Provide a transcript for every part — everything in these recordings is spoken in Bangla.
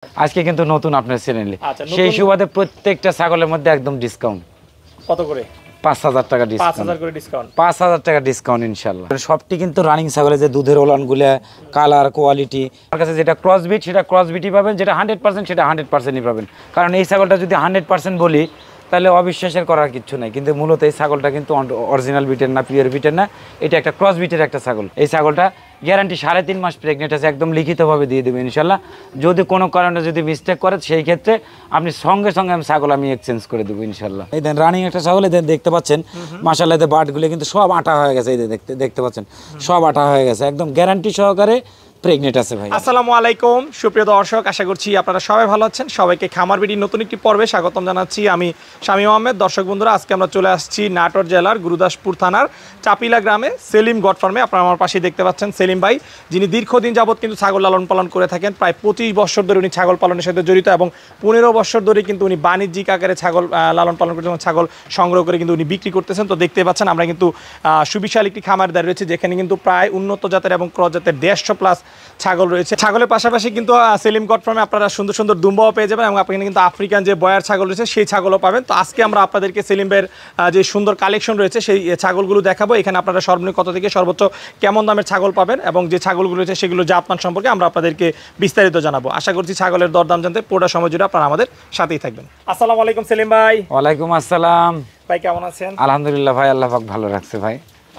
আজকে কিন্তু নতুন আপনার চ্যানেলে আচ্ছা, সেই নতুন- সুবাদে প্রত্যেকটা ছাগলের মধ্যে একদম ডিসকাউন্ট কত করে? ৫,০০০ টাকা ডিসকাউন্ট ৫,০০০ করে ডিসকাউন্ট। ৫,০০০ টাকা ডিসকাউন্ট ইনশাল্লাহ। সবটি কিন্তু রানিং ছাগলের যে দুধের ওলানগুলো কালার কোয়ালিটি আমার কাছে যেটা ক্রসবিট সেটা ক্রসবিটই পাবেন, যেটা 100% সেটা 100%ই পাবেন। কারণ এই ছাগলটা যদি 100% বলি তাহলে অবিশ্বাসের করার কিছু নাই, কিন্তু মূলত এই ছাগলটা কিন্তু অরিজিনাল বিটের না, পিওর বিটের না, এটা একটা ক্রস বিটের একটা ছাগল। এই ছাগলটা গ্যারান্টি 3.5 মাস প্রেগনেন্ট আছে, একদম লিখিতভাবে দিয়ে দেবেন ইনশাল্লাহ। যদি কোনো কারণে যদি মিস্টেক করে সেই ক্ষেত্রে আপনি সঙ্গে সঙ্গে ছাগল আমি এক্সচেঞ্জ করে দেবো ইনশাল্লাহ। এই দেন রানিং একটা ছাগল, এই দেন দেখতে পাচ্ছেন মাশাআল্লাহ, এদের বাটগুলো কিন্তু সব আটা হয়ে গেছে, এই যে দেখতে পাচ্ছেন সব আটা হয়ে গেছে, একদম গ্যারান্টি সহকারে প্রেগনেন্ট আছে ভাই। আসসালামু আলাইকুম সুপ্রিয় দর্শক, আশা করছি আপনারা সবাই ভালো আছেন। সবাইকে খামার বিডির নতুন একটি পর্বে স্বাগতম জানাচ্ছি। আমি শামীম আহমেদ। দর্শক বন্ধুরা, আজকে আমরা চলে আসছি নাটোর জেলার গুরুদাসপুর থানার চাপিলা গ্রামে সেলিম গড ফার্মে। আপনারা আমার পাশেই দেখতে পাচ্ছেন সেলিম ভাই, যিনি দীর্ঘদিন যাবত কিন্তু ছাগল লালন পালন করে থাকেন। প্রায় 25 বছর ধরে উনি ছাগল পালনের সাথে জড়িত এবং 15 বছর ধরে কিন্তু উনি বাণিজ্যিক আকারে ছাগল লালন পালন করছেন, ছাগল সংগ্রহ করে কিন্তু উনি বিক্রি করতেছেন। তো দেখতে পাচ্ছেন আমরা কিন্তু সুবিশাল একটি খামার দাঁড়িয়ে রয়েছে, যেখানে কিন্তু প্রায় উন্নত জাতের এবং ক্রস জাতের 150 প্লাস ছাগল রয়েছে। ছাগলের পাশাপাশি কিন্তু সেলিম গড ফার্মে আপনারা সুন্দর সুন্দর দুম্বাও পেয়ে যাবেন এবং আপনারা কিন্তু আফ্রিকান যে বয়ার ছাগল রয়েছে সেই ছাগলও পাবেন। তো আজকে আমরা আপনাদেরকে সেলিম ভাইয়ের যে সুন্দর কালেকশন রয়েছে সেই ছাগলগুলো দেখাবো। এখানে আপনারা সর্বনিম্ন কত থেকে সর্বোচ্চ কেমন দামের ছাগল পাবেন এবং যে ছাগলগুলো রয়েছে সেগুলো জাতমান সম্পর্কে আমরা আপনাদেরকে বিস্তারিত জানাবো। আশা করছি ছাগলের দরদাম জানতে পুরো সময় জুড়ে আপনারা আমাদের সাথেই থাকবেন। আসসালামু আলাইকুম সেলিম ভাই। ওয়ালাইকুম আসসালাম ভাই, কেমন আছেন? আলহামদুলিল্লাহ ভাই, আল্লাহ পাক ভালো রাখছে ভাই।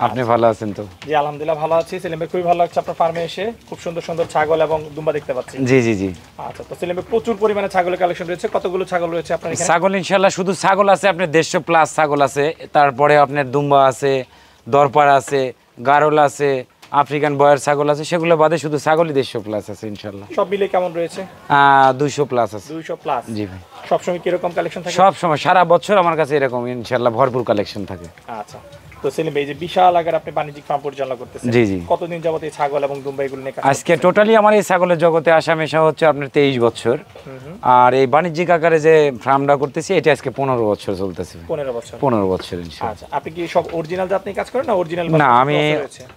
আপনি ভালো আছেন তো? জি আলহামদুলিল্লাহ ভালো আছি। সেলিম ভাই, খুবই ভালো লাগছে আপনার ফার্মে এসে, খুব সুন্দর সুন্দর ছাগল এবং দুম্বা দেখতে পাচ্ছি। জি জি জি। আচ্ছা, তো সেলিম ভাই প্রচুর পরিমাণে ছাগলের কালেকশন রয়েছে। কতগুলো ছাগল রয়েছে আপনার এখানে? ছাগল ইনশাল্লাহ শুধু ছাগল আছে আপনার 150 প্লাস ছাগল আছে, তারপরে আপনার দুম্বা আছে, দরপার আছে, গারল আছে, আফ্রিকান বয়ার ছাগল আছে, সেগুলো বাদে শুধু ছাগলই 150 প্লাস আছে ইনশাল্লাহ। সব মিলে কেমন রয়েছে? 200 প্লাস আছে। 200 প্লাস। জি ভাই। সবসময় কিরকম কালেকশন থাকে? সব সময় সারা বছর আমার কাছে এরকম ইনশাল্লাহ ভরপুর কালেকশন থাকে। আচ্ছা, তো সেলিম ভাই, এই যে বিশাল আকার আপনি বাণিজ্যিক ফার্ম পরিচালনা করতেছেন, জি জি। কতদিন যাবত এই ছাগল এবং দুম্বা এগুলো নিয়ে কাজ আজকে করতেছেন? টোটালি আমার এই ছাগলের জগতে আসা মেশা হচ্ছে আপনার 23 বছর, আর এই বাণিজ্যিক আকারে যে ফার্মটা করতেছি এটা আজকে 15 বছর চলতেছে। 15 বছর। 15 বছর ইনশাল্লাহ। আচ্ছা, আপনি কি সব অরিজিনাল জাত নিয়ে কাজ করেন না অরিজিনাল? না, আমি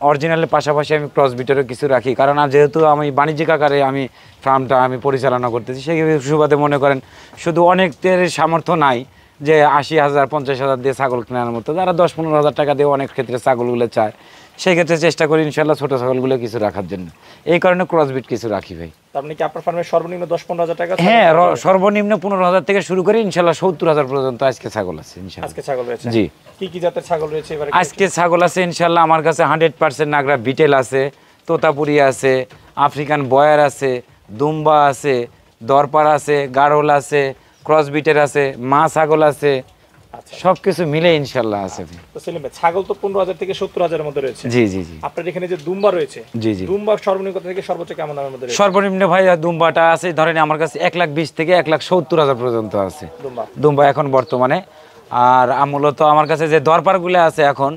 অরিজিনালের পাশাপাশি আমি ক্রস বিটেরও কিছু রাখি, কারণ যেহেতু আমি বাণিজ্যিক আকারে আমি ফার্মটা আমি পরিচালনা করতেছি, সেই সুবাদে মনে করেন শুধু অনেকের সামর্থ্য নাই যে 80,000 50,000 দিয়ে ছাগল কেনার মতো, যারা 10-15,000 টাকা দিয়ে অনেক ক্ষেত্রে ছাগলগুলো চায়, সেই ক্ষেত্রে চেষ্টা করি ইনশাল্লাহ ছোটো ছাগলগুলো কিছু রাখার জন্য। এই কারণে ক্রস বিট কিছু রাখি ভাই। আপনি কি আপনার ফার্মে সর্বনিম্ন 10-15,000 টাকা? হ্যাঁ, সর্বনিম্ন 15,000 থেকে শুরু করে ইনশাল্লাহ 70,000 পর্যন্ত আজকে ছাগল আছে ইনশাল্লাহ। আজকে ছাগল রয়েছে? জি। কি কি জাতের ছাগল রয়েছে এবারে? আজকে ছাগল আছে ইনশাল্লাহ আমার কাছে 100% নাগরা বিটেল আছে, তোতাপুরি আছে, আফ্রিকান বয়ার আছে, দুম্বা আছে, দরপার আছে, গারল আছে, ক্রস বিটের আছে, মা ছাগল আছে, সবকিছু মিলে ইনশাল্লাহ আছে। তো সেলিম ভাই, ছাগল তো 15,000 থেকে 70,000 এর মধ্যে রয়েছে। জি জি জি। আপনার এখানে যে দুম্বা রয়েছে, জি জি। দুম্বা সর্বনিম্ন কত থেকে সর্বোচ্চ কেমন দামের মধ্যে রয়েছে? সর্বনিম্ন ভাই দুম্বাটা আছে ধরেন আমার কাছে 1,20,000 থেকে 1,70,000 পর্যন্ত আছে দুম্বা। দুম্বা এখন বর্তমানে। আর মূলত আমার কাছে যে দরপারগুলো আছে এখন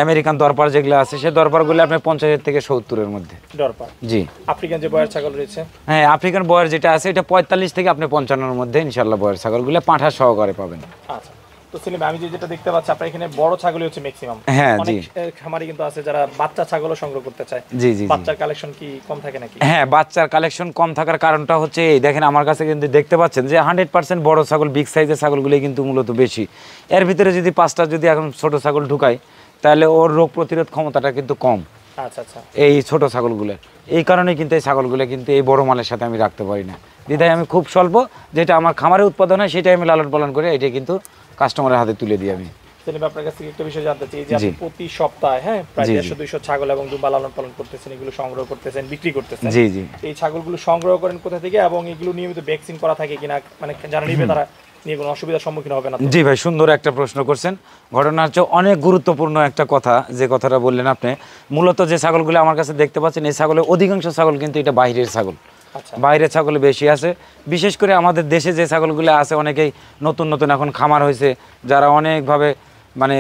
আমেরিকান দরপার যেগুলো আছে সেই দরপারগুলো আপনার 50,000 থেকে 70,000 মধ্যে। দরপার। জি। আফ্রিকান যে বয়ার ছাগল রয়েছে? হ্যাঁ, আফ্রিকান বয়ার যেটা আছে এটা 45 থেকে আপনি 55-এর মধ্যে ইনশাল্লাহ বয়ার ছাগলগুলো পাঁঠা সহকারে পাবেন। আচ্ছা, তো সেলিম ভাই, আমি যেটা দেখতে পাচ্ছি আপনার এখানে বড় ছাগলই হচ্ছে ম্যাক্সিমাম। হ্যাঁ জি। অনেক খামারি কিন্তু আছে যারা বাচ্চা ছাগলও সংগ্রহ করতে চায়। জি জি। বাচ্চার কালেকশন কি কম থাকে নাকি? হ্যাঁ, বাচ্চার কালেকশন কম থাকার কারণটা হচ্ছে এই দেখেন আমার কাছে কিন্তু দেখতে পাচ্ছেন যে 100% বড় ছাগল বিগ সাইজের ছাগলগুলোই কিন্তু মূলত বেশি। এর ভিতরে যদি 5টা যদি এখন ছোট ছাগল ঢুকাই তাহলে ওর রোগ প্রতিরোধ ক্ষমতাটা কিন্তু কম আচ্ছা আচ্ছা। এই ছোট ছাগলগুলো। এই কারণেই কিন্তু এই ছাগলগুলো কিন্তু এই বড় মালের সাথে আমি রাখতে পারি না, বিধায় আমি খুব স্বল্প যেটা আমার খামারে উৎপাদন হয় সেটাই আমি লালন পালন করে এটা কিন্তু কাস্টমারের হাতে তুলে দিই আমি। সেলিম ভাই, আপনার কাছ থেকে একটা বিষয় জানতে চাই, যে আপনি প্রতি সপ্তাহে প্রায় 150-200 ছাগল এবং দুম্বা লালন পালন করতেছেন, এগুলো সংগ্রহ করতেছেন, বিক্রি করতেছেন। জি জি। এই ছাগলগুলো সংগ্রহ করেন কোথা থেকে এবং এগুলো নিয়মিত ভ্যাকসিন করা থাকে কিনা, মানে যারা নিবে তারা নিয়ে কোনো অসুবিধার সম্মুখীন হবে না? জি ভাই, সুন্দর একটা প্রশ্ন করছেন। ঘটনা হচ্ছে অনেক গুরুত্বপূর্ণ একটা কথা, যে কথাটা বললেন আপনি। মূলত যে ছাগলগুলো আমার কাছে দেখতে পাচ্ছেন এই ছাগলের অধিকাংশ ছাগল কিন্তু এটা বাইরের ছাগল। বাইরের ছাগল বেশি আছে, বিশেষ করে আমাদের দেশে যে ছাগলগুলো আছে অনেকেই নতুন নতুন এখন খামার হয়েছে, যারা অনেকভাবে মানে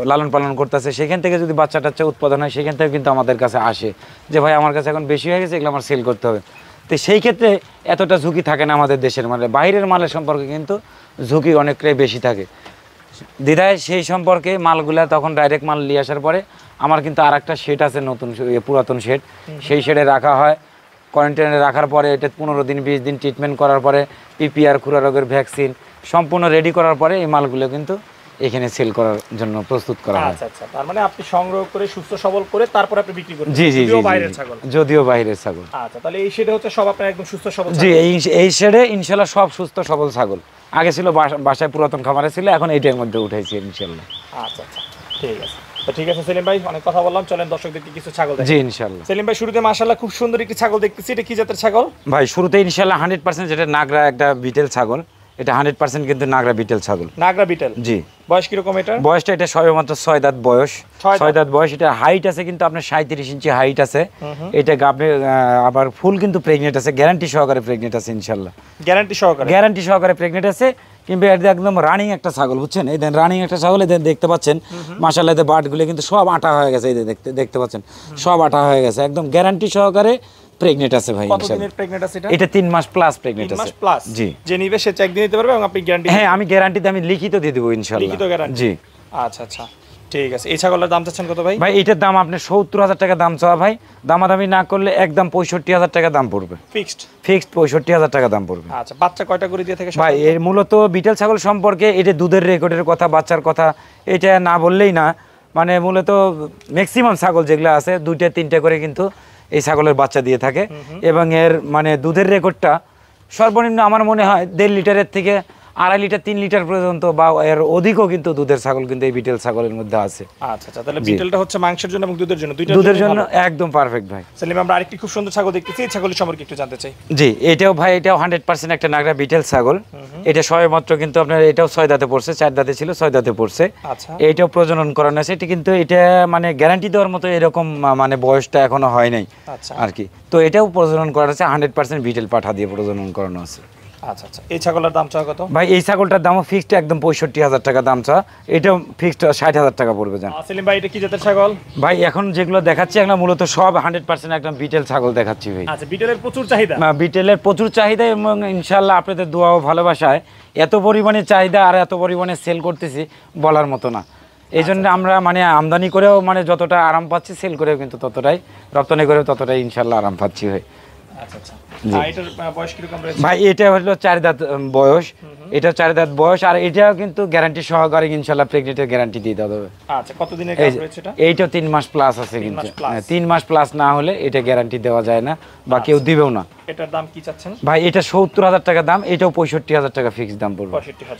লালন পালন করতেছে, সেখান থেকে যদি বাচ্চা টাচ্চা উৎপাদন হয় সেখান থেকে কিন্তু আমাদের কাছে আসে যে ভাই আমার কাছে এখন বেশি হয়ে গেছে, এগুলো আমার সেল করতে হবে। তো সেই ক্ষেত্রে এতটা ঝুঁকি থাকে না আমাদের দেশের মালে, বাইরের মালের সম্পর্কে কিন্তু ঝুঁকি অনেকটাই বেশি থাকে। দ্বিধায় সেই সম্পর্কে মালগুলা তখন ডাইরেক্ট মাল নিয়ে আসার পরে আমার কিন্তু আর একটা শেড আছে নতুন পুরাতন শেড, সেই শেডে রাখা হয়। কোয়ারেন্টাইনে রাখার পরে এটা 15 দিন 20 দিন ট্রিটমেন্ট করার পরে পিপিআর খুরা রোগের ভ্যাকসিন সম্পূর্ণ রেডি করার পরে এই মালগুলো কিন্তু এখানে সেল করার জন্য প্রস্তুত করা হয়। আচ্ছা আচ্ছা, তার মানে আপনি সংগ্রহ করে সুস্থ সবল করে তারপর আপনি বিক্রি করবেন? জি জি, যদিও বাইরের ছাগল। যদিও বাইরের ছাগল। আচ্ছা, তাহলে এই শেডে হচ্ছে সব আপনার একদম সুস্থ সবল জি, ছাগল? এই শেডে ইনশাল্লাহ সব সুস্থ সবল ছাগল। আগে ছিল বাসায় পুরাতন খামারে ছিল, এখন এইটার মধ্যে উঠাইছি ইনশাল্লাহ। আচ্ছা আচ্ছা, ঠিক আছে। তো ঠিক আছে সেলিম ভাই, অনেক কথা বললাম, চলেন দর্শকদেরকে কিছু ছাগল দেখাই। জি ইনশাল্লাহ। সেলিম ভাই, শুরুতে মাশাআল্লাহ খুব সুন্দর একটি ছাগল দেখতেছি, এটা কি জাতের ছাগল? ভাই শুরুতে ইনশাল্লাহ 100% যেটা নাগরা একটা বিটেল ছাগল, এটা 100% কিন্তু নাগরা বিটেল ছাগল। নাগরা বিটেল? জি। বয়স কিরকম এটা? বয়সটা এটা সবেমাত্র 6 দাঁত বয়স। 6 দাঁত বয়স। এটা হাইট আছে কিন্তু আপনার 37 ইঞ্চি হাইট আছে। এটা গাবে আবার ফুল কিন্তু প্রেগনেন্ট আছে, গ্যারান্টি সহকারে প্রেগনেন্ট আছে ইনশাল্লাহ। গ্যারান্টি সহকারে? গ্যারান্টি সহকারে প্রেগনেন্ট আছে। কিন্তু এটা একদম রানিং একটা ছাগল, বুঝছেন? এই দেন রানিং একটা ছাগল, এই দেন দেখতে পাচ্ছেন মাশাআল্লাহ, এতে বাটগুলো কিন্তু সব আটা হয়ে গেছে, এই যে দেখতে পাচ্ছেন সব আটা হয়ে গেছে, একদম গ্যারান্টি সহকারে প্রেগনেন্ট আছে ভাই। কত দিনের প্রেগনেন্ট আছে এটা? এটা 3 মাস প্লাস প্রেগনেন্ট আছে। 3 মাস প্লাস? জি। যে নিবে সে চেক দিয়ে নিতে পারবে এবং আপনি গ্যারান্টি? হ্যাঁ, আমি গ্যারান্টিতে আমি লিখিত দিয়ে দেব ইনশাআল্লাহ। লিখিত গ্যারান্টি? জি। আচ্ছা আচ্ছা, ঠিক আছে। এই ছাগলের দাম চাচ্ছেন কত ভাই? ভাই এটার দাম আপনি 70,000 টাকা দাম চাওয়া ভাই, দামাদামি না করলে একদম 65,000 টাকা দাম পড়বে। ফিক্সড? ফিক্সড 65,000 টাকা দাম পড়বে। আচ্ছা, বাচ্চা কয়টা করে দিয়ে থাকে ভাই? এর মূলত বিটেল ছাগল সম্পর্কে এটা দুধের রেকর্ডের কথা, বাচ্চার কথা এটা না বললেই না। মানে মূলত ম্যাক্সিমাম ছাগল যেগুলো আছে 2টা 3টা করে কিন্তু এই ছাগলের বাচ্চা দিয়ে থাকে, এবং এর মানে দুধের রেকর্ডটা সর্বনিম্ন আমার মনে হয় 1.5 লিটারের থেকে 2.5 লিটার 3 লিটার পর্যন্ত বা এর অধিকও কিন্তু দুধের ছাগল কিন্তু এই বিটেল ছাগলের মধ্যে আছে। আচ্ছা আচ্ছা, তাহলে বিটেলটা হচ্ছে মাংসের জন্য এবং দুধের জন্য, দুধের জন্য একদম পারফেক্ট ভাই। সেলিম, আমরা আরেকটি খুব সুন্দর ছাগল দেখতেছি, এই ছাগলের সম্পর্কে একটু জানতে চাই। জি, এটাও ভাই এটাও 100% একটা নাগরা বিটেল ছাগল। এটা সবেমাত্র কিন্তু আপনার এটাও 6 দাঁতে পড়ছে, 4 দাঁতে ছিল 6 দাঁতে পড়ছে। আচ্ছা। এটাও প্রজনন করানো আছে, এটা কিন্তু এটা মানে গ্যারান্টি দেওয়ার মতো এরকম মানে বয়সটা এখনো হয় নাই আর কি। তো এটাও প্রজনন করা আছে 100% বিটেল পাঠা দিয়ে প্রজনন করানো আছে। আচ্ছা আচ্ছা, এই ছাগলের দাম চাও কত ভাই? এই ছাগলটার দামও ফিক্সড একদম 65,000 টাকা দাম চা, এটাও ফিক্সড 60,000 টাকা পড়বে। জান সেলিম ভাই, এটা কি জাতের ছাগল? ভাই এখন যেগুলো দেখাচ্ছি এগুলো মূলত সব 100% একদম বিটেল ছাগল দেখাচ্ছি ভাই। আচ্ছা, বিটেলের প্রচুর চাহিদা? বিটেলের প্রচুর চাহিদা, এবং ইনশাল্লাহ আপনাদের দোয়া ও ভালোবাসায় এত পরিমাণে চাহিদা আর এত পরিমাণে সেল করতেছি বলার মতো না। এই জন্য আমরা মানে আমদানি করেও মানে যতটা আরাম পাচ্ছি, সেল করেও কিন্তু ততটাই, রপ্তানি করেও ততটাই ইনশাল্লাহ আরাম পাচ্ছি ভাই। আচ্ছা আচ্ছা, এটার বয়স কিরকম রয়েছে? ভাই এটা হলো 4 দাঁত বয়স, এটা 4 দাঁত বয়স, আর এটাও কিন্তু গ্যারান্টি সহকারে ইনশাল্লাহ প্রেগনেন্টের গ্যারান্টি দিয়ে দেওয়া হবে। আচ্ছা, কত দিনের গ্যাপ রয়েছে এটা? এইটাও 3 মাস প্লাস আছে কিন্তু। 3 মাস প্লাস না হলে এটা গ্যারান্টি দেওয়া যায় না বা কেউ দিবেও না। এটার দাম কি চাচ্ছেন ভাই? এটা 70,000 টাকা দাম, এটাও 65,000 টাকা ফিক্স দাম পড়বে।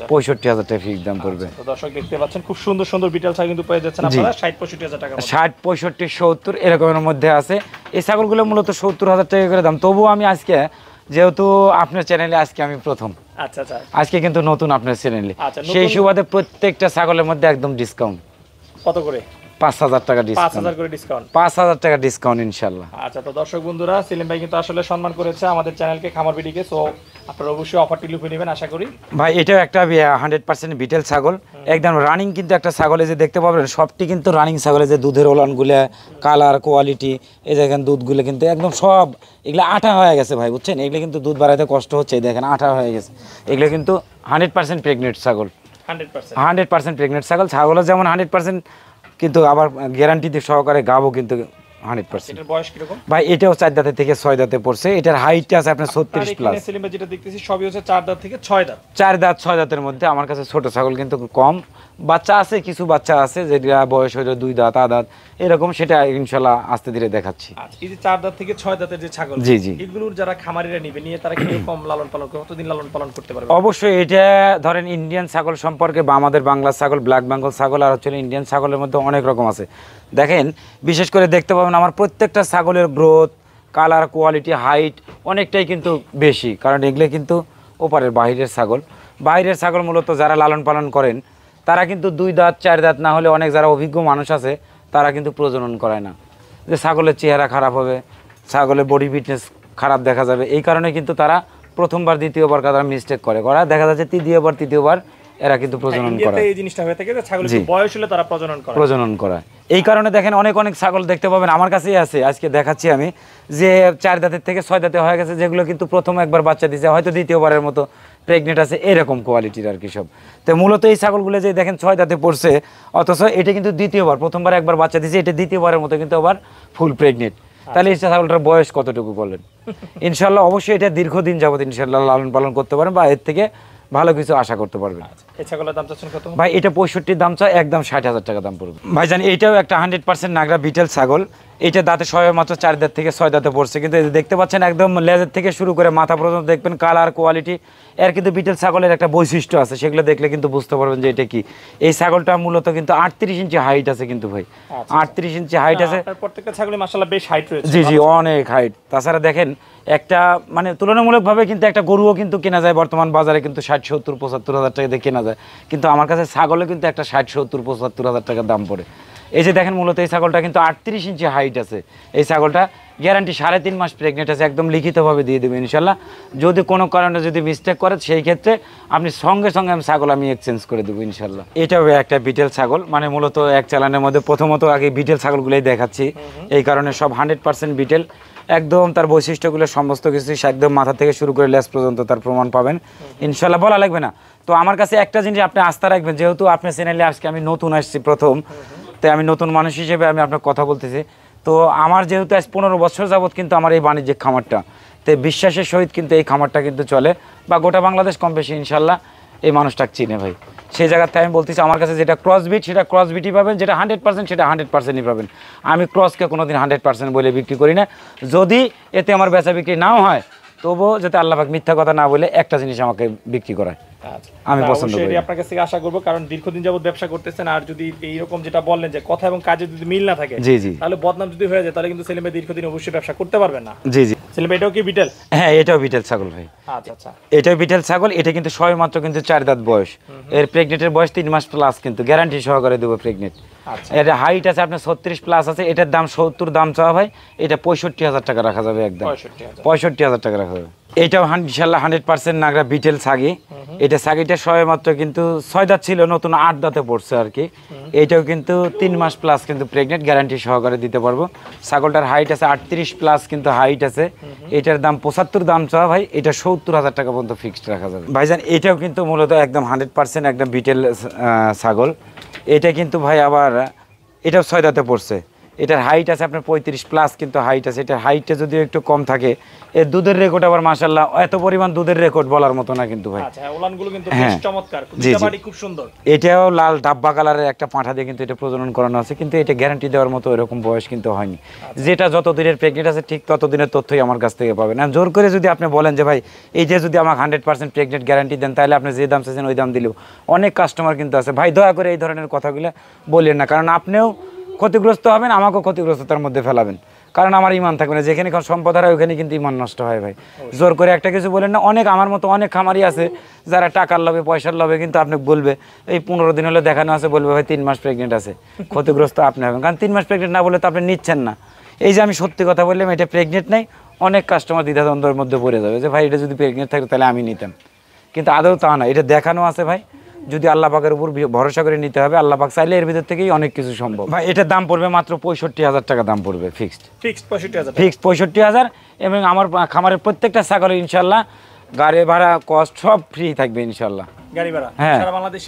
65,000 টাকা ফিক্স দাম পড়বে। তো দর্শক দেখতে পাচ্ছেন খুব সুন্দর সুন্দর বিটেল ছাগল কিন্তু পেয়ে যাচ্ছেন আপনারা 60-65,000 টাকা। 60 65 70 এরকমের মধ্যে আছে। এই ছাগলগুলো মূলত 70,000 টাকা করে দাম। তবুও আমি আজকে যেহেতু আপনার চ্যানেলে আজকে আমি প্রথম, আচ্ছা আচ্ছা, আজকে কিন্তু নতুন আপনার চ্যানেলে, আচ্ছা, সেই সুবাদে প্রত্যেকটা ছাগলের মধ্যে একদম ডিসকাউন্ট। কত করে? 5,000 টাকা ডিসকাউন্ট। 5,000 করে ডিসকাউন্ট? 5,000 টাকা ডিসকাউন্ট ইনশাআল্লাহ। আচ্ছা, তো দর্শক বন্ধুরা, সেলিম ভাই কিন্তু আসলে সম্মান করেছে আমাদের চ্যানেলকে, খামার বিডিকে, সো আপনারা অবশ্যই অফারটি লুফে নেবেন আশা করি। ভাই এটাও একটা 100% বিটেল ছাগল, একদম রানিং কিন্তু একটা ছাগলে যে দেখতে পাবেন সবটি কিন্তু রানিং ছাগলে যে দুধের ওলানগুলো, কালার, কোয়ালিটি, এই দেখেন দুধগুলো কিন্তু একদম সব এগুলো আঠা হয়ে গেছে ভাই, বুঝছেন? এগুলো কিন্তু দুধ বাড়াইতে কষ্ট হচ্ছে, এই দেখেন আঠা হয়ে গেছে। এগুলো কিন্তু 100% প্রেগনেন্ট ছাগল, 100% প্রেগনেন্ট ছাগল। ছাগলও যেমন 100%, কিন্তু আবার গ্যারান্টি দিয়ে সহকারে গাবও কিন্তু 100%। এটার বয়স কিরকম? ভাই এটাও 4 দাঁতে থেকে 6 দাঁতে পড়ছে, এটার হাইট আছে আপনার 36 প্লাস। সেলিম ভাই যেটা দেখতেছি সবই হচ্ছে 4 দাঁত থেকে 6 দাঁত। 4 দাঁত 6 দাঁতের মধ্যে। আমার কাছে ছোট ছাগল কিন্তু কম, বাচ্চা আছে, কিছু বাচ্চা আছে যেটা বয়স হলো 2 দাঁত, আধ দাঁত এরকম, সেটা ইনশাল্লাহ আস্তে ধীরে দেখাচ্ছি। আচ্ছা, এই যে 4 দাঁত থেকে 6 দাঁতের যে ছাগল, জি জি, এগুলোর যারা খামারিরা নিবে, নিয়ে তারা কিরকম লালন পালন করবে, কতদিন লালন পালন করতে পারবে? অবশ্যই এটা ধরেন ইন্ডিয়ান ছাগল সম্পর্কে বা আমাদের বাংলা ছাগল, ব্ল্যাক বেঙ্গল ছাগল আর হচ্ছে ইন্ডিয়ান ছাগলের মধ্যে অনেক রকম আছে। দেখেন বিশেষ করে দেখতে পাবেন আমার প্রত্যেকটা ছাগলের গ্রোথ, কালার, কোয়ালিটি, হাইট অনেকটাই কিন্তু বেশি, কারণ এগুলো কিন্তু ওপারের বাইরের ছাগল। বাইরের ছাগল মূলত যারা লালন পালন করেন তারা কিন্তু 2 দাঁত 4 দাঁত না হলে, অনেক যারা অভিজ্ঞ মানুষ আছে তারা কিন্তু প্রজনন করায় না, যে ছাগলের চেহারা খারাপ হবে, ছাগলের বডি ফিটনেস খারাপ দেখা যাবে, এই কারণে কিন্তু তারা প্রথমবার দ্বিতীয়বার তারা মিস্টেক করে দেখা যাচ্ছে তৃতীয়বার এরা কিন্তু প্রজনন করে। এই জিনিসটা হয়ে থাকে যে ছাগলের বয়স হলে তারা প্রজনন করে। এই কারণে দেখেন অনেক ছাগল দেখতে পাবেন আমার কাছেই আছে, আজকে দেখাচ্ছি আমি, যে 4 দাঁতের থেকে 6 দাঁতে হয়ে গেছে, যেগুলো কিন্তু প্রথম একবার বাচ্চা দিয়েছে, হয়তো দ্বিতীয়বারের মতো প্রেগনেন্ট আছে, এরকম কোয়ালিটির আর কি সব। তো মূলত এই ছাগলগুলো যে দেখেন 6 দাঁতে পড়ছে, অথচ এটা কিন্তু দ্বিতীয়বার, প্রথমবার একবার বাচ্চা দিয়েছে, এটা দ্বিতীয়বারের মতো কিন্তু আবার ফুল প্রেগনেন্ট। তাহলে এই ছাগলটার বয়স কতটুকু বলেন? ইনশাল্লাহ অবশ্যই এটা দীর্ঘদিন যাবত ইনশাল্লাহ লালন পালন করতে পারেন বা এর থেকে ভালো কিছু আশা করতে পারবেন। এই ছাগলের দাম চাচ্ছেন কত ভাই? এটা 65 দাম চাই, একদম 60,000 টাকা দাম পড়বে ভাইজান। এটাও একটা 100% নাগরা বিটেল ছাগল। এটা দাঁতে সবে মাত্র 4 দাঁত থেকে 6 দাঁতে পড়ছে, কিন্তু এই যে দেখতে পাচ্ছেন একদম লেজের থেকে শুরু করে মাথা পর্যন্ত দেখবেন কালার কোয়ালিটি এর কিন্তু বিটেল ছাগলের একটা বৈশিষ্ট্য আছে, সেগুলো দেখলে কিন্তু বুঝতে পারবেন যে এটা কি। এই ছাগলটা মূলত কিন্তু 38 ইঞ্চি হাইট আছে কিন্তু ভাই, 38 ইঞ্চি হাইট আছে। প্রত্যেকটা ছাগলে মাশাআল্লাহ বেশ হাইট রয়েছে। জি জি, অনেক হাইট। তাছাড়া দেখেন একটা মানে তুলনামূলকভাবে কিন্তু একটা গরুও কিন্তু কেনা যায় বর্তমান বাজারে কিন্তু 60, 70, 75,000 টাকা দিয়ে কেনা যায়, কিন্তু আমার কাছে ছাগলে কিন্তু একটা 60, 70, 75,000 টাকা দাম পড়ে। এই যে দেখেন মূলত এই ছাগলটা কিন্তু 38 ইঞ্চি হাইট আছে। এই ছাগলটা গ্যারান্টি 3.5 মাস প্রেগনেন্ট আছে, একদম লিখিতভাবে দিয়ে দেবেন ইনশাল্লাহ। যদি কোনো কারণে যদি মিস্টেক করে সেই ক্ষেত্রে আপনি সঙ্গে সঙ্গে ছাগল আমি এক্সচেঞ্জ করে দেবো ইনশাল্লাহ। এটাও একটা বিটেল ছাগল, মানে মূলত এক চালানের মধ্যে প্রথমত আগে বিটেল ছাগলগুলোই দেখাচ্ছি, এই কারণে সব 100% বিটেল। একদম তার বৈশিষ্ট্যগুলো সমস্ত কিছু একদম মাথা থেকে শুরু করে লেজ পর্যন্ত তার প্রমাণ পাবেন ইনশাল্লাহ, বলা লাগবে না। তো আমার কাছে একটা জিনিস আপনি আস্থা রাখবেন, যেহেতু আপনার চ্যানেলে আজকে আমি নতুন আসছি প্রথম, তাই আমি নতুন মানুষ হিসেবে আমি আপনার কথা বলতেছি। তো আমার যেহেতু আজ 15 বছর যাবত কিন্তু আমার এই বাণিজ্যিক খামারটা, তো বিশ্বাসের সহিত কিন্তু এই খামারটা কিন্তু চলে, বা গোটা বাংলাদেশ কম বেশি ইনশাল্লাহ এই মানুষটাকে চিনে ভাই। সেই জায়গাতে আমি বলতেছি আমার কাছে যেটা ক্রসবিট সেটা ক্রসবিটই পাবেন, যেটা 100% সেটা 100%ই পাবেন। আমি ক্রসকে কোনোদিন 100% বলে বিক্রি করি না। যদি এতে আমার বেচা বিক্রি নাও হয় তবুও যাতে আল্লাহ পাক মিথ্যা কথা না বলে একটা জিনিস আমাকে বিক্রি করায়, আমি পছন্দ করি। আপনার কাছ থেকে আশা করব, কারণ দীর্ঘদিন যাবত ব্যবসা করতেছেন, আর যদি এইরকম যেটা বললেন যে কথা এবং কাজে যদি মিল না থাকে, জি জি, তাহলে বদনাম যদি হয়ে যায় তাহলে কিন্তু সেলিম ভাই দীর্ঘদিন অবশ্যই ব্যবসা করতে পারবেন না। জি জি। সেলিম ভাই এটাও কি বিটেল? হ্যাঁ, এটাও বিটেল ছাগল ভাই। আচ্ছা আচ্ছা, এটাও বিটেল ছাগল। এটা কিন্তু সবে মাত্র কিন্তু 4 দাঁত বয়স। এর প্রেগনেন্টের বয়স 3 মাস প্লাস, কিন্তু গ্যারান্টি সহকারে দেবো প্রেগনেন্ট। এর হাইট আছে আপনার 36 প্লাস আছে। এটার দাম 70 দাম চাওয়া ভাই, এটা 65,000 টাকা রাখা যাবে একদম, 65,000 টাকা রাখা যাবে। এটাও ইনশাল্লাহ 100% নাগরা বিটেল ছাগি। এটা ছাগিটা সবে মাত্র কিন্তু 6 দাঁত ছিল, নতুন 8 দাঁতে পড়ছে আর কি। এটাও কিন্তু 3 মাস প্লাস কিন্তু প্রেগনেন্ট, গ্যারান্টি সহকারে দিতে পারবো। ছাগলটার হাইট আছে 38 প্লাস কিন্তু হাইট আছে। এটার দাম 75 দাম চাওয়া ভাই, এটা 70,000 টাকা পর্যন্ত ফিক্সড রাখা যাবে ভাইজান। এটাও কিন্তু মূলত একদম 100% একদম বিটেল ছাগল। এটা কিন্তু ভাই আবার এটাও 6 দাঁতে পড়ছে। এটার হাইট আছে আপনার 35 প্লাস কিন্তু হাইট আছে। এটার হাইটটা যদি একটু কম থাকে, এর দুধের রেকর্ড আবার মাশাআল্লাহ এত পরিমাণ দুধের রেকর্ড বলার মতো না কিন্তু ভাই। আচ্ছা, ওলানগুলো কিন্তু বেশ চমৎকার, খুব সুন্দর। এটাও লাল ডাব্বা কালারের একটা পাঁঠা দিয়ে কিন্তু এটা প্রজনন করানো আছে, কিন্তু এটা গ্যারান্টি দেওয়ার মতো এরকম বয়স কিন্তু হয়নি। যেটা যত দিনের প্রেগনেন্ট আছে ঠিক তত দিনের তথ্যই আমার কাছ থেকে পাবেন। জোর করে যদি আপনি বলেন যে ভাই এই যে যদি আমাকে 100% প্রেগনেন্ট গ্যারান্টি দেন, তাহলে আপনি যে দাম চাইছেন ওই দাম দিলেও অনেক কাস্টমার কিন্তু আছে ভাই। দয়া করে এই ধরনের কথাগুলো বললেন না, কারণ আপনিও ক্ষতিগ্রস্ত হবেন, আমাকেও ক্ষতিগ্রস্ততার মধ্যে ফেলাবেন, কারণ আমার ইমান থাকবে না। যেখানে সম্পদ হারায় ওখানে কিন্তু ইমান নষ্ট হয় ভাই। জোর করে একটা কিছু বলেন না। অনেক আমার মতো অনেক খামারি আছে যারা টাকার লোভে পয়সার লোভে কিন্তু আপনি বলবে এই 15 দিন হলে দেখানো আছে, বলবে ভাই 3 মাস প্রেগনেন্ট আছে। ক্ষতিগ্রস্ত আপনি হবেন, কারণ 3 মাস প্রেগনেন্ট না বলে তো আপনি নিচ্ছেন না। এই যে আমি সত্যি কথা বললাম এটা প্রেগনেন্ট নেই, অনেক কাস্টমার দ্বিধাদ্বন্দ্বের মধ্যে পড়ে যাবে যে ভাই এটা যদি প্রেগনেন্ট থাকতো তাহলে আমি নিতাম, কিন্তু আদৌ তা না। এটা দেখানো আছে ভাই, যদি আল্লাহ পাকের উপর ভরসা করে নিতে হবে। আল্লাহ পাক চাইলে এর ভিতর থেকেই অনেক কিছু সম্ভব ভাই। এটার দাম পড়বে মাত্র 65,000 টাকা দাম পড়বে ফিক্সড। 65,000। এবং আমার খামারের প্রত্যেকটা ছাগলের ইনশাল্লাহ গাড়ি ভাড়া কস্ট সব ফ্রি থাকবে ইনশাল্লাহ। গাড়ি ভাড়া হ্যাঁ,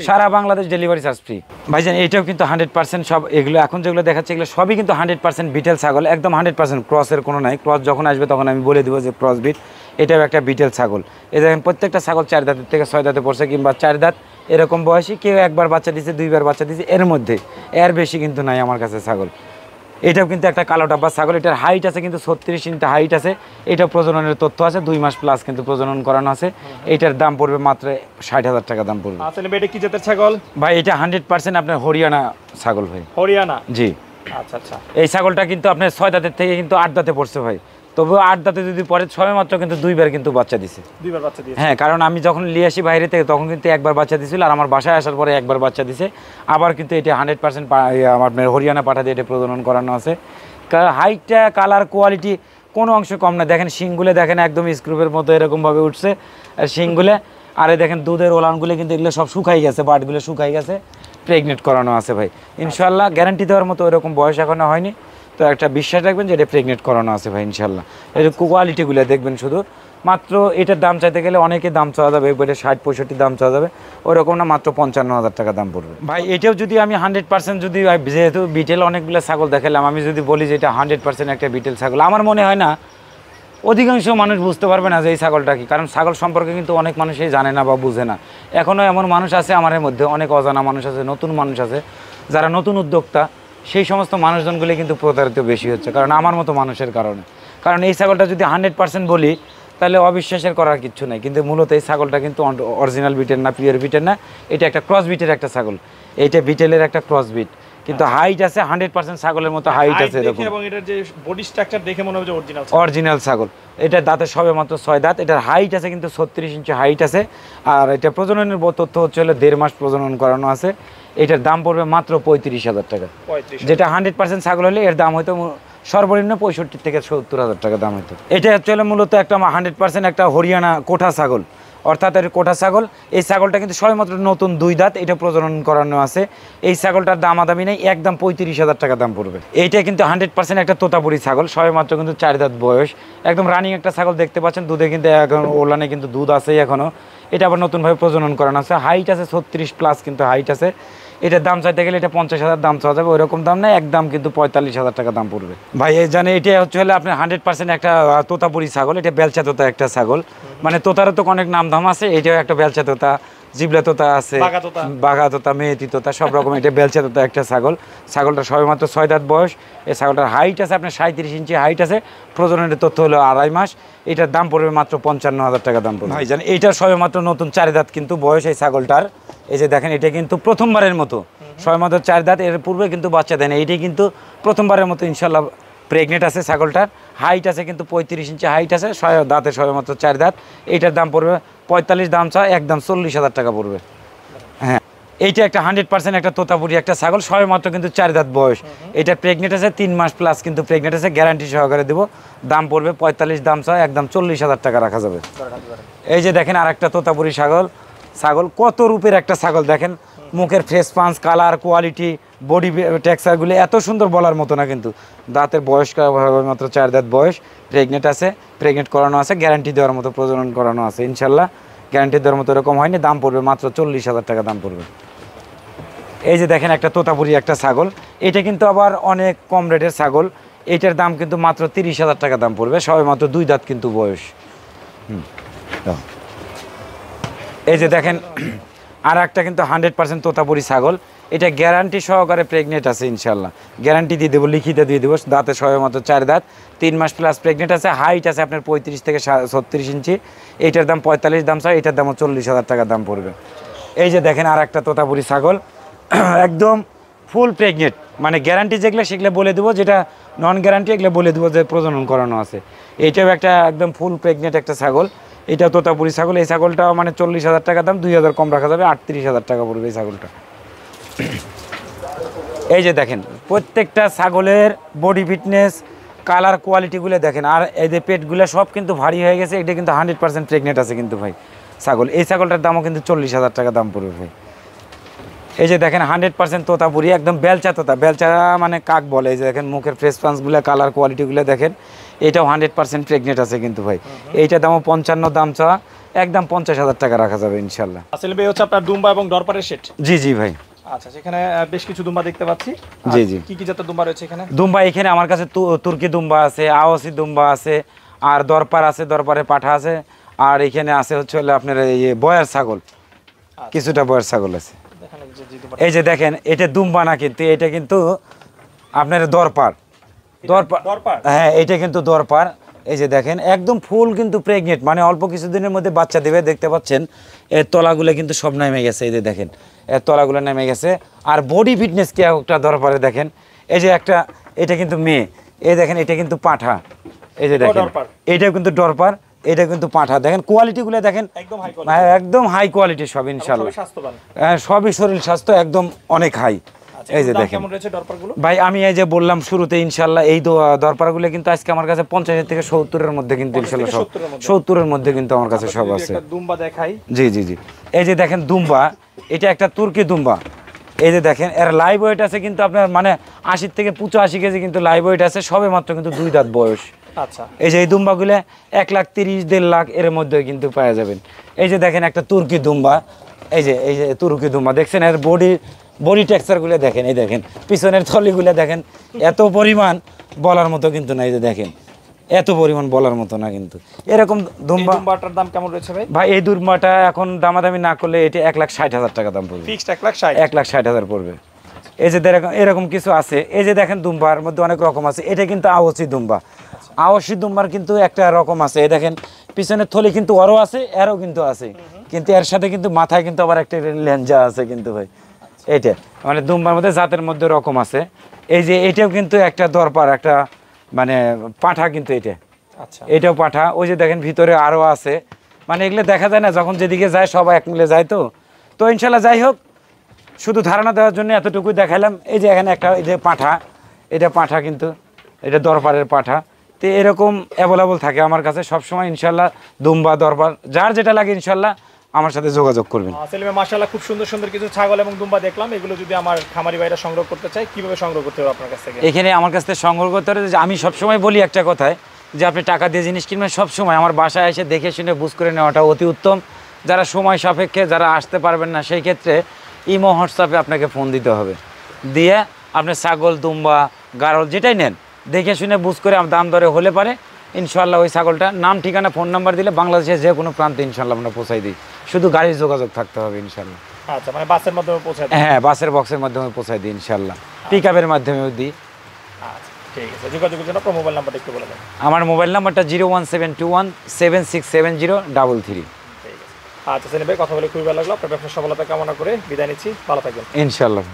সারা বাংলাদেশ ডেলিভারি চার্জ ফ্রি ভাইজান। এটাও কিন্তু 100% সব এগুলো এখন যেগুলো দেখাচ্ছে এগুলো সবই কিন্তু 100% বিটেল ছাগল, একদম 100% ক্রসের কোনো নাই। ক্রস যখন আসবে তখন আমি বলে দেবো যে ক্রস বিট। এটাও একটা বিটেল ছাগল। এই দেখেন প্রত্যেকটা ছাগল 4 দাঁতের থেকে 6 দাঁতে পড়ছে, কিংবা 4 দাঁত এরকম বয়সী। কেউ একবার বাচ্চা দিচ্ছে, 2বার বাচ্চা দিচ্ছে, এর মধ্যে এর বেশি কিন্তু নাই আমার কাছে ছাগল। এটাও কিন্তু একটা কালো ডাব্বা ছাগল। এটার হাইট আছে কিন্তু 36 ইঞ্চি হাইট আছে। এটা প্রজননের তথ্য আছে, 2 মাস প্লাস কিন্তু প্রজনন করানো আছে। এটার দাম পড়বে মাত্র 60,000 টাকা দাম পড়বে। আসলে এটা কি জাতের ছাগল ভাই? এটা 100% আপনার হরিয়ানা ছাগল ভাই। হরিয়ানা? জি। আচ্ছা আচ্ছা। এই ছাগলটা কিন্তু আপনার 6 দাঁতের থেকে কিন্তু 8 দাঁতে পড়ছে ভাই। তবু 8 দাঁতে যদি পরে সবে মাত্র কিন্তু 2বার কিন্তু বাচ্চা দিছে। 2বার বাচ্চা দিয়েছে? হ্যাঁ, কারণ আমি যখন নিয়ে আসি বাইরে থেকে তখন কিন্তু একবার বাচ্চা দিছিল, আর আমার বাসায় আসার পরে একবার বাচ্চা দিছে। আবার কিন্তু এটা 100% আমার হরিয়ানা পাঠা দিয়ে এটা প্রজনন করানো আছে। হাইটটা কালার কোয়ালিটি কোনো অংশ কম না। দেখেন শিংগুলো দেখেন একদম স্ক্রুপের মতো এরকমভাবে উঠছে আর শিংগুলো। আরে দেখেন দুধের ওলানগুলো কিন্তু এগুলো সব শুকাই গেছে, বাটগুলো শুকাই গেছে, প্রেগনেন্ট করানো আছে ভাই। ইনশাল্লাহ গ্যারান্টি দেওয়ার মতো এরকম বয়স এখনো হয়নি, তো একটা বিশ্বাস রাখবেন যে এটা প্রেগনেন্ট করানো আছে ভাই ইনশাল্লাহ। এর কোয়ালিটিগুলো দেখবেন শুধু, মাত্র এটার দাম চাইতে গেলে অনেকে দাম চাওয়া যাবে, এবারে 60-65 দাম চাওয়া যাবে, ওরকম না, মাত্র 55,000 টাকা দাম পড়বে ভাই। এটাও যদি আমি 100% যদি, যেহেতু বিটেল অনেকগুলো ছাগল দেখালাম, আমি যদি বলি যে এটা 100% একটা বিটেল ছাগল, আমার মনে হয় না অধিকাংশ মানুষ বুঝতে পারবে না যে এই ছাগলটা কি, কারণ ছাগল সম্পর্কে কিন্তু অনেক মানুষই জানে না বা বুঝে না। এখনও এমন মানুষ আছে আমাদের মধ্যে, অনেক অজানা মানুষ আছে, নতুন মানুষ আছে, যারা নতুন উদ্যোক্তা, সেই সমস্ত মানুষজনগুলি কিন্তু প্রতারিত বেশি হচ্ছে, কারণ আমার মতো মানুষের কারণে। কারণ এই ছাগলটা যদি 100% বলি তাহলে অবিশ্বাসের করার কিছু নাই, কিন্তু মূলত এই ছাগলটা কিন্তু অরিজিনাল বিটের না, পিওর বিটের না, এটা একটা ক্রস বিটের একটা ছাগল। এইটা বিটেলের একটা ক্রস বিট, কিন্তু হাইট আছে 100% ছাগলের মতো হাইট আছে এরকম, এবং এটার যে বডি স্ট্রাকচার দেখে মনে হচ্ছে অরিজিনাল অরিজিনাল ছাগল। এটা দাঁতে সবে মাত্র 6 দাঁত, এটার হাইট আছে কিন্তু 36 ইঞ্চি হাইট আছে। আর এটা প্রজননের তথ্য হচ্ছে হলো 1.5 মাস প্রজনন করানো আছে। এটার দাম পড়বে মাত্র 35,000 টাকা, যেটা 100% ছাগল হলে এর দাম হয়তো সর্বনিম্ন 65 থেকে 70,000 টাকা দাম হতো। এটা হচ্ছে মূলত একটা 100% একটা হরিয়ানা কোঠা ছাগল, অর্থাৎ এর কোঠা ছাগল। এই ছাগলটা কিন্তু সবেমাত্র নতুন 2 দাঁত, এটা প্রজনন করানো আছে। এই ছাগলটার দামাদামি নেই, একদম 35,000 টাকা দাম পড়বে। এইটা কিন্তু 100% একটা তোতাপুরি ছাগল, সবেমাত্র কিন্তু 4 দাঁত বয়স, একদম রানিং একটা ছাগল দেখতে পাচ্ছেন। দুধে কিন্তু এখন ওলানে কিন্তু দুধ আছেই এখনও। এটা আবার নতুনভাবে প্রজনন করানো আছে, হাইট আছে 36+ কিন্তু হাইট আছে। এটার দাম চাইতে গেলে এটা 50,000 দাম চাওয়া যাবে, ওইরকম দাম না, একদম কিন্তু 45,000 টাকা দাম পড়বে ভাই। এই জানে এটা হচ্ছে হলে আপনার 100% একটা তোতাপুরি ছাগল, এটা বেলচা তোতা একটা ছাগল, মানে তোতারও তো অনেক নাম ধাম আছে, এটাও একটা বেলচা তোতা, জিবলা তোতা আছে, বাঘা তোতা, মেয়েতি তোতা, সব রকম। এটা বেলচা তোতা একটা ছাগল। ছাগলটা সবেমাত্র 6 দাঁত বয়স। এই ছাগলটার হাইট আছে আপনার 37 ইঞ্চি হাইট আছে, প্রজননের তথ্য হলো 2.5 মাস। এটার দাম পড়বে মাত্র 55,000 টাকা দাম পড়বে ভাই। জানেন এইটার সবেমাত্র নতুন 4 দাঁত কিন্তু বয়স এই ছাগলটার। এই যে দেখেন, এটা কিন্তু প্রথমবারের মতো সবেমাত্র 4 দাঁত, এর পূর্বে কিন্তু বাচ্চা দেয় না, এইটাই কিন্তু প্রথমবারের মতো ইনশাল্লাহ প্রেগনেন্ট আছে ছাগলটার। হাইট আছে কিন্তু 35 ইঞ্চি হাইট আছে, দাঁতে সবেমাত্র 4 দাঁত। এইটার দাম পড়বে 45 দাম চা, একদম 40,000 টাকা পড়বে। হ্যাঁ, এইটা একটা 100% একটা তোতাপুরি একটা ছাগল, সবেমাত্র কিন্তু 4 দাঁত বয়স। এটা প্রেগনেন্ট আছে 3 মাস প্লাস কিন্তু প্রেগনেন্ট আছে, গ্যারান্টি সহকারে দেবো। দাম পড়বে 45 দাম চা, একদম 40,000 টাকা রাখা যাবে। এই যে দেখেন আর একটা তোতাপুরি ছাগল, কত রূপের একটা ছাগল দেখেন, মুখের face punch, colour, quality, body টেক্সচারগুলি এত সুন্দর বলার মতো না। কিন্তু দাঁতের বয়স মাত্র 4 দাঁত বয়স, প্রেগনেন্ট আছে, প্রেগনেন্ট করানো আছে, গ্যারান্টি দেওয়ার মতো প্রজনন করানো আছে ইনশাল্লাহ, গ্যারান্টি দেওয়ার মতো এরকম হয়নি। দাম পড়বে মাত্র 40,000 টাকা দাম পড়বে। এই যে দেখেন একটা তোতাপুরি একটা ছাগল, এটা কিন্তু আবার অনেক কম রেটের ছাগল। এটার দাম কিন্তু মাত্র 30,000 টাকা দাম পড়বে, সবে মাত্র 2 দাঁত কিন্তু বয়স। এই যে দেখেন আর একটা কিন্তু 100% তোতাপুরি ছাগল, এটা গ্যারান্টি সহকারে প্রেগনেন্ট আছে ইনশাল্লাহ, গ্যারান্টি দিয়ে দেবো, লিখিত দিয়ে দেবো। দাঁতে সবেমাত্র 4 দাঁত, 3 মাস প্লাস প্রেগনেন্ট আছে, হাইট আছে আপনার 35 থেকে 36 ইঞ্চি। এইটার দাম 45 দাম চাই, এটার দামও 40,000 টাকা দাম পড়বে। এই যে দেখেন আর একটা তোতাপুরি ছাগল, একদম ফুল প্রেগনেন্ট, মানে গ্যারান্টি যেগুলো সেগুলো বলে দেবো, যেটা নন গ্যারান্টি এগুলো বলে দেবো যে প্রজনন করানো আছে। এইটাও একটা একদম ফুল প্রেগনেন্ট একটা ছাগল, এটা তোতাপুরি ছাগল। এই ছাগলটাও মানে 40,000 টাকা দাম, 2,000 কম রাখা যাবে, 38,000 টাকা পড়বে এই ছাগলটা। এই যে দেখেন প্রত্যেকটা ছাগলের বডি ফিটনেস, কালার, কোয়ালিটিগুলো দেখেন। আর এই যে পেটগুলো সব কিন্তু ভারী হয়ে গেছে, এটা কিন্তু 100% প্রেগনেন্ট আছে কিন্তু ভাই ছাগল। এই ছাগলটার দামও কিন্তু 40,000 টাকা দাম পড়বে ভাই। এই যে দেখেন 100% তোতাপুরি, একদম বেলচা তোতা, বেলচা মানে কাক বলে। এই যে দেখেন মুখের ফেস পাঞ্চগুলো, কালার, কোয়ালিটিগুলো দেখেন। এটাও 100% প্রেগনেন্ট আছে কিন্তু ভাই। এইটার দামও 55 দাম চাওয়া, একদম 50,000 টাকা রাখা যাবে ইনশাল্লাহ। আসলে ভাই হচ্ছে আপনার দুম্বা এবং ডরপারের সেট। জি জি ভাই। আচ্ছা, সেখানে বেশ কিছু দুম্বা দেখতে পাচ্ছি। জি জি। কি কি জাতের দুম্বা রয়েছে এখানে? দুম্বা এখানে আমার কাছে তুর্কি দুম্বা আছে, আওয়াসি দুম্বা আছে, আর দরপার আছে, দরপারে পাঠা আছে, আর এখানে আছে হচ্ছে আপনার এই বয়ার ছাগল, কিছুটা বয়ার ছাগল আছে। এই যে দেখেন এটা দুম্বা না, কিন্তু এটা কিন্তু আপনার দরপার, হ্যাঁ এটা কিন্তু দরপার। এই যে দেখেন একদম ফুল কিন্তু প্রেগনেন্ট, মানে অল্প কিছুদিনের মধ্যে বাচ্চা দেবে। দেখতে পাচ্ছেন এর তলাগুলো কিন্তু সব নেমে গেছে, এই যে দেখেন এর তলাগুলো নেমে গেছে। আর বডি ফিটনেস কি একটা দরপারে দেখেন। এই যে একটা, এটা কিন্তু মেয়ে, এই দেখেন এটা কিন্তু পাঠা। এই যে দেখেন এটাও কিন্তু দরপার, এটা কিন্তু পাঠা। দেখেন কোয়ালিটিগুলো দেখেন, একদম হাই কোয়ালিটি সব ইনশাল্লাহ। হ্যাঁ, সবই শরীর স্বাস্থ্য একদম অনেক হাই। এই যে দেখেন ভাই, আমি এই যে বললাম শুরুতে ইনশাল্লাহ এই দরপারগুলো কিন্তু আজকে আমার কাছে 50 থেকে 70-এর মধ্যে কিন্তু ইনশাল্লাহ সব 70-এর মধ্যে কিন্তু আমার কাছে সব আছে। দুম্বা দেখাই। জি জি জি। এই যে দেখেন দুম্বা, এটা একটা তুর্কি দুম্বা। এই যে দেখেন এর লাইভ ওয়েট আছে কিন্তু আপনার মানে 80 থেকে 85 কেজি কিন্তু লাইভ ওয়েট আছে, সবে মাত্র কিন্তু 2 দাঁত বয়স। আচ্ছা এই যে এই দুম্বাগুলো 1,30,000 1,50,000 এর মধ্যে কিন্তু পাওয়া যাবেন। এই যে দেখেন একটা তুর্কি দুম্বা, এই যে তুর্কি দুম্বা দেখছেন, এর বডি টেক্সচারগুলো দেখেন, এই দেখেন পিছনের থলিগুলো দেখেন, এত পরিমাণ বলার মতো কিন্তু না। এই যে দেখেন এত পরিমাণ বলার মতো না কিন্তু। এরকম দুম্বা, দুম্বাটার দাম কেমন রয়েছে ভাই? ভাই এই দুম্বাটা এখন দামাদামি না করলে এটা 1,60,000 টাকা দাম পড়বে, ফিক্সড 1,60,000। 1,60,000 পড়বে। এই যে এরকম কিছু আছে, এই যে দেখেন দুম্বার মধ্যে অনেক রকম আছে। এটা কিন্তু আওসি দুম্বা, আওসি দুম্বার কিন্তু একটা রকম আছে। এই দেখেন পিছনের থলি কিন্তু ওরও আছে, এরও কিন্তু আছে, কিন্তু এর সাথে কিন্তু মাথায় কিন্তু আবার একটা লেঞ্জা আছে কিন্তু ভাই। এইটা মানে দুম্বার মধ্যে জাতের মধ্যে রকম আছে। এই যে এটাও কিন্তু একটা দরপার, একটা মানে পাঠা কিন্তু এটা, আচ্ছা এটাও পাঠা। ওই যে দেখেন ভিতরে আরও আছে, মানে এগুলো দেখা যায় না, যখন যেদিকে যায় সবাই এক মিলে যায়। তো ইনশাল্লাহ যাই হোক, শুধু ধারণা দেওয়ার জন্য এতটুকুই দেখাইলাম। এই যে এখানে একটা, এই যে পাঠা, এটা পাঠা কিন্তু, এটা দরবারের পাঠা। তো এরকম অ্যাভেলেবল থাকে আমার কাছে সবসময় ইনশাল্লাহ। দুম্বা দরবার যার যেটা লাগে ইনশাল্লাহ আমার সাথে যোগাযোগ করবেন। সেলিম ভাই মাশাআল্লাহ খুব সুন্দর সুন্দর কিছু ছাগল এবং দুম্বা দেখলাম। এগুলো যদি আমার খামারি ভাইরা সংগ্রহ করতে চায় কিভাবে সংগ্রহ করতে হবে আপনার কাছ থেকে? এখানে আমার কাছ থেকে সংগ্রহ করতে হবে যে আমি সবসময় বলি একটা কথায়, যে আপনি টাকা দিয়ে জিনিস কিনবেন সবসময় আমার বাসায় এসে দেখে শুনে বুঝ করে নেওয়াটা অতি উত্তম। যারা সময় সাপেক্ষে যারা আসতে পারবেন না, সেই ক্ষেত্রে ইমো হোয়াটসঅ্যাপে আপনাকে ফোন দিতে হবে, দিয়ে আপনি ছাগল দুম্বা গারল যেটাই নেন দেখে শুনে বুঝ করে দাম দরে হলে পারে ইনশাল্লাহ ওই ছাগলটা নাম ঠিকানা ফোন নাম্বার দিলে বাংলাদেশের যে কোনো প্রান্তে ইনশাল্লাহ আমরা পৌঁছাই দিই। শুধু গাড়ির যোগাযোগ থাকতে হবে ইনশাল্লাহ। আচ্ছা মানে বাসের মাধ্যমে পৌঁছে দেন? হ্যাঁ, বাসের বক্সের মাধ্যমে পৌঁছাই দিই ইনশাল্লাহ, পিক আপের মাধ্যমেও দিই। আচ্ছা ঠিক আছে, যোগাযোগের জন্য আপনার মোবাইল নাম্বারটা একটু বলে দেন। আমার মোবাইল নাম্বারটা 01721767033। ঠিক আছে। আচ্ছা সেলিম ভাই কথা বলে খুবই ভালো লাগলো। আপনার ব্যবসার সফলতা কামনা করে বিদায় নিচ্ছি, ভালো থাকবেন ইনশাল্লাহ।